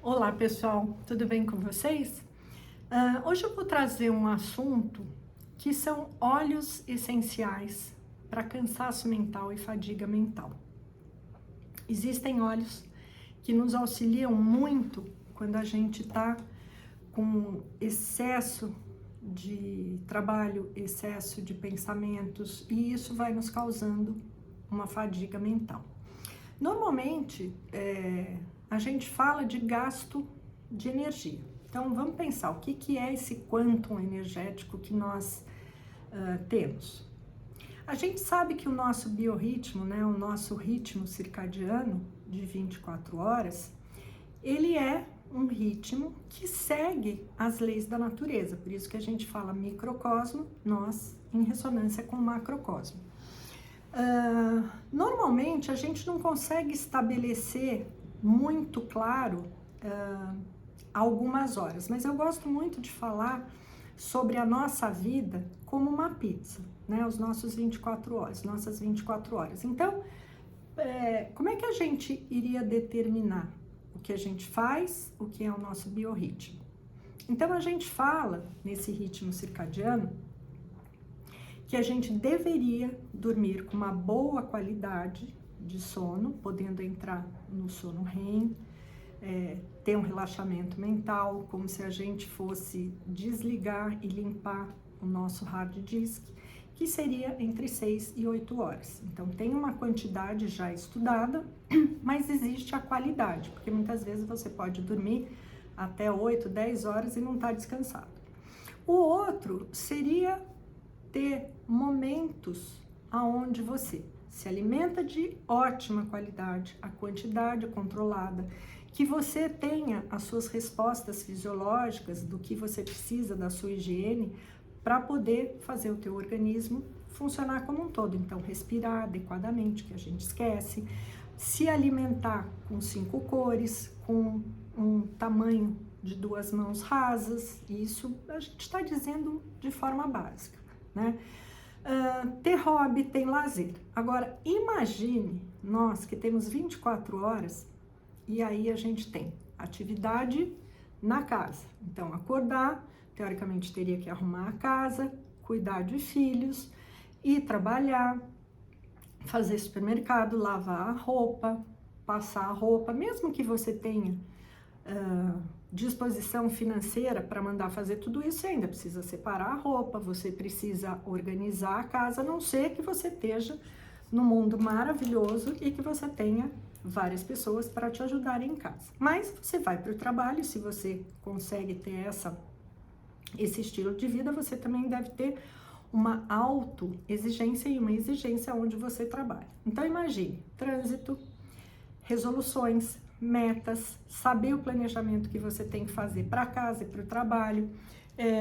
Olá pessoal, tudo bem com vocês? Hoje eu vou trazer um assunto que são óleos essenciais para cansaço mental e fadiga mental. Existem óleos que nos auxiliam muito quando a gente está com excesso de trabalho, excesso de pensamentos, e isso vai nos causando uma fadiga mental. Normalmente, a gente fala de gasto de energia. Então, vamos pensar o que é esse quantum energético que nós temos. A gente sabe que o nosso biorritmo, né, o nosso ritmo circadiano de 24 horas, ele é um ritmo que segue as leis da natureza. Por isso que a gente fala microcosmo, nós em ressonância com o macrocosmo. Normalmente a gente não consegue estabelecer muito claro algumas horas, mas eu gosto muito de falar sobre a nossa vida como uma pizza, né? Os nossos 24 horas, nossas 24 horas. Então, como é que a gente iria determinar o que a gente faz, o que é o nosso biorritmo? Então, a gente fala nesse ritmo circadiano que a gente deveria dormir com uma boa qualidade de sono, podendo entrar no sono REM, ter um relaxamento mental, como se a gente fosse desligar e limpar o nosso hard disk, que seria entre 6 e 8 horas. Então, tem uma quantidade já estudada, mas existe a qualidade, porque muitas vezes você pode dormir até 8, 10 horas e não está descansado. O outro seria ter momentos aonde você se alimenta de ótima qualidade, a quantidade controlada, que você tenha as suas respostas fisiológicas do que você precisa da sua higiene para poder fazer o teu organismo funcionar como um todo. Então, respirar adequadamente, que a gente esquece, se alimentar com 5 cores, com um tamanho de 2 mãos rasas, isso a gente está dizendo de forma básica, né? Ter hobby, tem lazer. Agora, imagine nós que temos 24 horas e aí a gente tem atividade na casa. Então, acordar, teoricamente teria que arrumar a casa, cuidar de filhos, ir trabalhar, fazer supermercado, lavar a roupa, passar a roupa, mesmo que você tenha disposição financeira para mandar fazer tudo isso, você ainda precisa separar a roupa, você precisa organizar a casa, a não ser que você esteja num mundo maravilhoso e que você tenha várias pessoas para te ajudarem em casa. Mas você vai para o trabalho, se você consegue ter esse estilo de vida, você também deve ter uma autoexigência e uma exigência onde você trabalha. Então imagine, trânsito, resoluções, metas, saber o planejamento que você tem que fazer para casa e para o trabalho,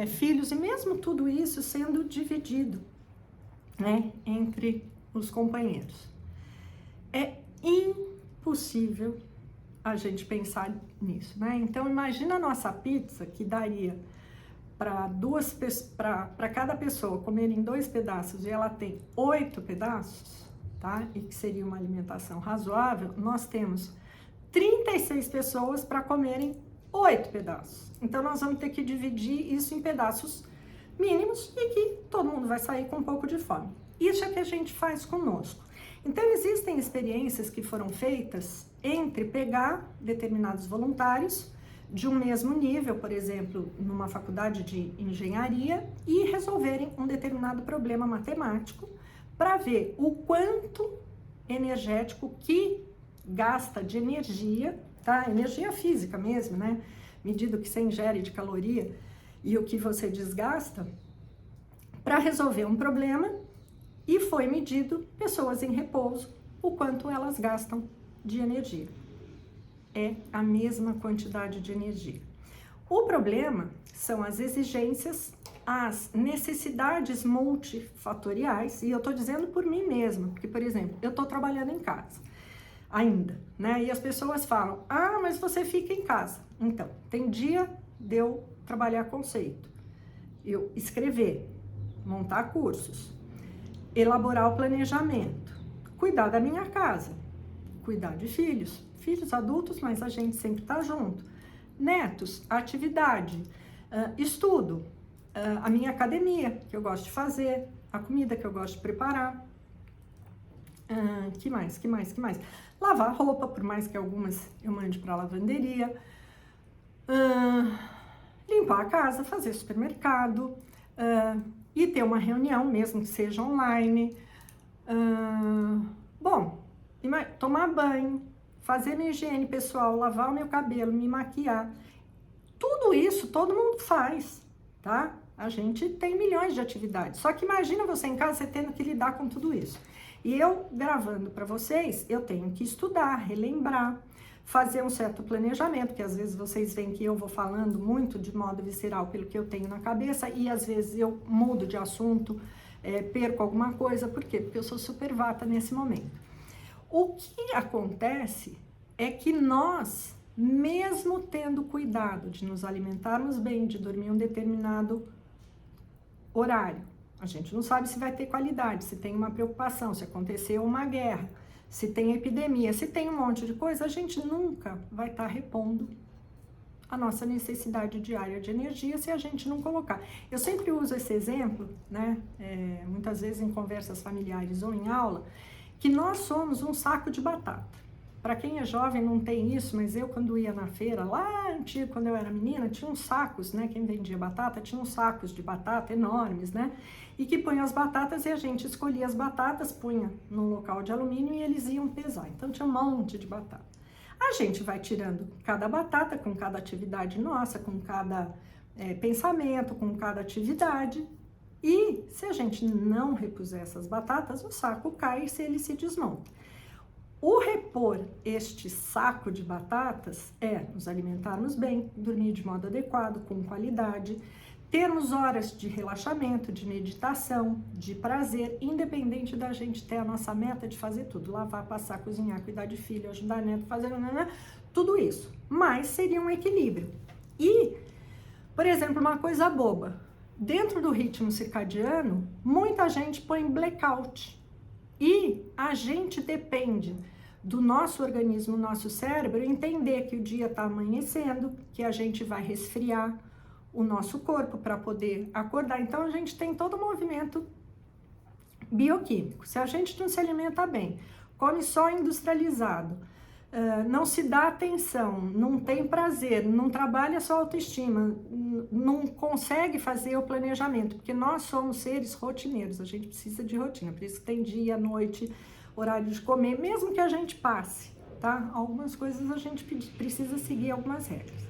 filhos, e mesmo tudo isso sendo dividido, né, entre os companheiros. É impossível a gente pensar nisso, né? Então imagina a nossa pizza que daria para cada pessoa comerem 2 pedaços e ela tem 8 pedaços, tá? E que seria uma alimentação razoável. Nós temos 36 pessoas para comerem 8 pedaços. Então, nós vamos ter que dividir isso em pedaços mínimos e que todo mundo vai sair com um pouco de fome. Isso é que a gente faz conosco. Então, existem experiências que foram feitas entre pegar determinados voluntários de um mesmo nível, por exemplo, numa faculdade de engenharia, e resolverem um determinado problema matemático para ver o quanto energético que gasta de energia, tá? Energia física mesmo, né? Medido que você ingere de caloria e o que você desgasta para resolver um problema, e foi medido pessoas em repouso, o quanto elas gastam de energia. É a mesma quantidade de energia. O problema são as exigências, as necessidades multifatoriais, e eu tô dizendo por mim mesma, porque, por exemplo, eu tô trabalhando em casa ainda, né? E as pessoas falam, mas você fica em casa. Então, tem dia de eu trabalhar conceito, eu escrever, montar cursos, elaborar o planejamento, cuidar da minha casa, cuidar de filhos adultos, mas a gente sempre tá junto, Netos, atividade, estudo, a minha academia, que eu gosto de fazer, a comida que eu gosto de preparar. Que mais? Lavar roupa, por mais que algumas eu mande para lavanderia. Limpar a casa, fazer supermercado, e ter uma reunião, mesmo que seja online. Tomar banho, fazer minha higiene pessoal, lavar o meu cabelo, me maquiar. Tudo isso todo mundo faz, tá? A gente tem milhões de atividades. Só que imagina você em casa, você tendo que lidar com tudo isso. E eu gravando para vocês, eu tenho que estudar, relembrar, fazer um certo planejamento, porque às vezes vocês veem que eu vou falando muito de modo visceral pelo que eu tenho na cabeça e às vezes eu mudo de assunto, perco alguma coisa. Por quê? Porque eu sou super vata nesse momento. O que acontece é que nós, mesmo tendo cuidado de nos alimentarmos bem, de dormir um determinado horário, a gente não sabe se vai ter qualidade, se tem uma preocupação, se aconteceu uma guerra, se tem epidemia, se tem um monte de coisa, a gente nunca vai estar repondo a nossa necessidade diária de energia se a gente não colocar. Eu sempre uso esse exemplo, né, muitas vezes em conversas familiares ou em aula, que nós somos um saco de batata. Para quem é jovem não tem isso, mas eu quando ia na feira, lá antigo, quando eu era menina, tinha uns sacos, né? Quem vendia batata, tinha uns sacos de batata enormes, né? E que punha as batatas e a gente escolhia as batatas, punha num local de alumínio e eles iam pesar. Então tinha um monte de batata. A gente vai tirando cada batata com cada atividade nossa, com cada pensamento, com cada atividade. E se a gente não repuser essas batatas, o saco cai e ele se desmonta. O repor este saco de batatas é nos alimentarmos bem, dormir de modo adequado, com qualidade, termos horas de relaxamento, de meditação, de prazer, independente da gente ter a nossa meta de fazer tudo, lavar, passar, cozinhar, cuidar de filho, ajudar neto, fazer tudo isso. Mas seria um equilíbrio. E, por exemplo, uma coisa boba, dentro do ritmo circadiano, muita gente põe blackout. E a gente depende do nosso organismo, nosso cérebro, entender que o dia está amanhecendo, que a gente vai resfriar o nosso corpo para poder acordar. Então, a gente tem todo um movimento bioquímico. Se a gente não se alimenta bem, come só industrializado, não se dá atenção, não tem prazer, não trabalha a sua autoestima, não consegue fazer o planejamento, porque nós somos seres rotineiros, a gente precisa de rotina, por isso que tem dia, noite, horário de comer, mesmo que a gente passe, tá? Algumas coisas a gente precisa seguir algumas regras.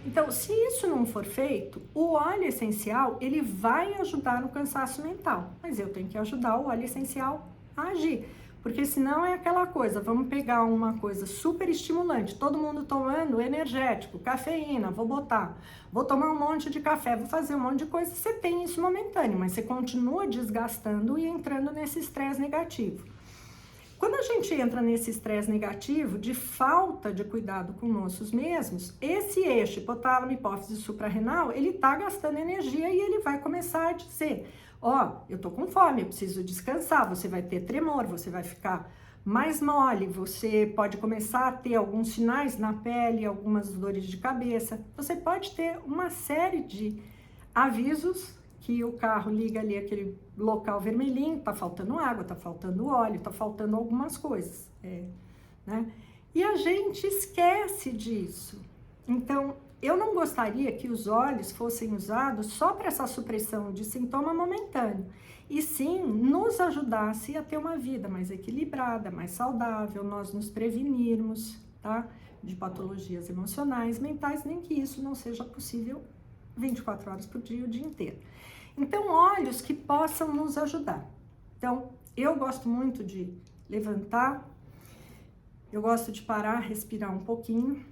Então, se isso não for feito, o óleo essencial, ele vai ajudar no cansaço mental, mas eu tenho que ajudar o óleo essencial a agir. Porque senão é aquela coisa, vamos pegar uma coisa super estimulante, todo mundo tomando energético, cafeína, vou tomar um monte de café, vou fazer um monte de coisa, você tem isso momentâneo, mas você continua desgastando e entrando nesse estresse negativo. Quando a gente entra nesse estresse negativo, de falta de cuidado com nós mesmos, esse eixo hipotálamo, hipófise suprarrenal, ele tá gastando energia e ele vai começar a dizer: eu tô com fome, eu preciso descansar, você vai ter tremor, você vai ficar mais mole, você pode começar a ter alguns sinais na pele, algumas dores de cabeça, você pode ter uma série de avisos que o carro liga ali aquele local vermelhinho, tá faltando água, tá faltando óleo, tá faltando algumas coisas, né? E a gente esquece disso. Então, eu não gostaria que os óleos fossem usados só para essa supressão de sintoma momentâneo, e sim nos ajudasse a ter uma vida mais equilibrada, mais saudável, nós nos prevenirmos, tá? De patologias emocionais, mentais, nem que isso não seja possível 24 horas por dia, o dia inteiro. Então, óleos que possam nos ajudar. Então, eu gosto muito de levantar, eu gosto de parar, respirar um pouquinho,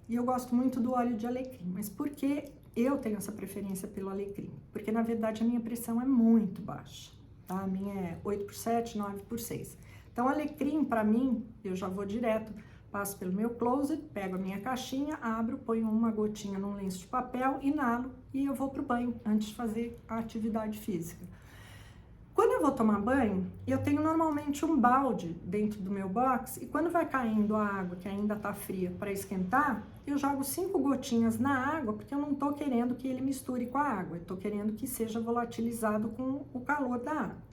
e eu gosto muito do óleo de alecrim. Mas por que eu tenho essa preferência pelo alecrim? Porque, na verdade, a minha pressão é muito baixa, tá? A minha é 8/7, 9/6. Então, alecrim, para mim, eu já vou direto, passo pelo meu closet, pego a minha caixinha, abro, ponho uma gotinha num lenço de papel, inalo e eu vou pro banho antes de fazer a atividade física. Quando eu vou tomar banho, eu tenho normalmente um balde dentro do meu box e quando vai caindo a água que ainda tá fria para esquentar, eu jogo 5 gotinhas na água, porque eu não tô querendo que ele misture com a água, eu tô querendo que seja volatilizado com o calor da água.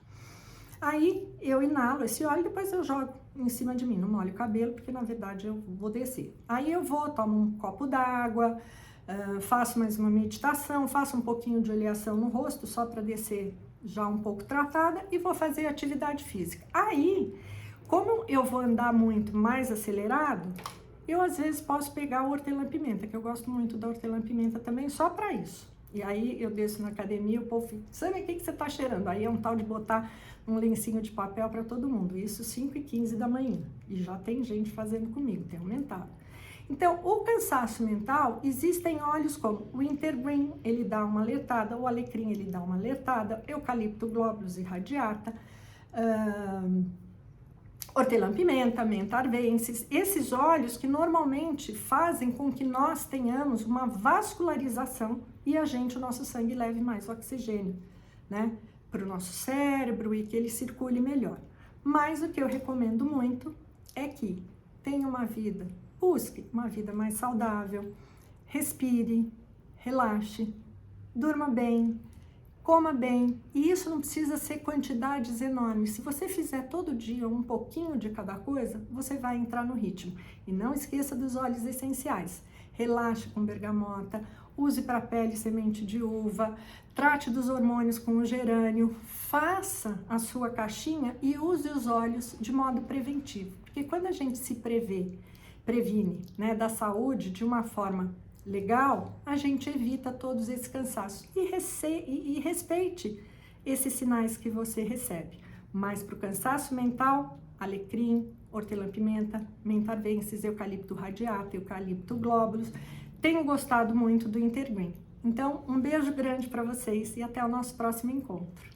Aí eu inalo esse óleo e depois eu jogo em cima de mim, não molho o cabelo, porque na verdade eu vou descer. Aí eu vou, tomo um copo d'água, faço mais uma meditação, faço um pouquinho de oleação no rosto, só para descer já um pouco tratada, e vou fazer atividade física. Aí, como eu vou andar muito mais acelerado, eu às vezes posso pegar o hortelã-pimenta, que eu gosto muito da hortelã-pimenta também, só para isso. E aí eu desço na academia, o povo fica, Sânia, o que você tá cheirando? Aí é um tal de botar um lencinho de papel para todo mundo, isso 5h15 da manhã. E já tem gente fazendo comigo, tem aumentado. Então, o cansaço mental, existem óleos como o Wintergreen, ele dá uma alertada, o alecrim, ele dá uma alertada, eucalipto globulus e radiata, hortelã-pimenta, menta arvensis, esses óleos que normalmente fazem com que nós tenhamos uma vascularização e o nosso sangue leve mais oxigênio, né, para o nosso cérebro e que ele circule melhor. Mas o que eu recomendo muito é que tenha uma vida, busque uma vida mais saudável, respire, relaxe, durma bem, coma bem, e isso não precisa ser quantidades enormes. Se você fizer todo dia um pouquinho de cada coisa, você vai entrar no ritmo. E não esqueça dos óleos essenciais. Relaxe com bergamota, use para pele semente de uva, trate dos hormônios com o gerânio, faça a sua caixinha e use os óleos de modo preventivo. Porque quando a gente se previne, né, da saúde de uma forma legal, a gente evita todos esses cansaços e respeite esses sinais que você recebe. Mas para o cansaço mental, alecrim, hortelã-pimenta, menta arvensis, eucalipto radiata, eucalipto globulus. Tenho gostado muito do Wintergreen. Então, um beijo grande para vocês e até o nosso próximo encontro.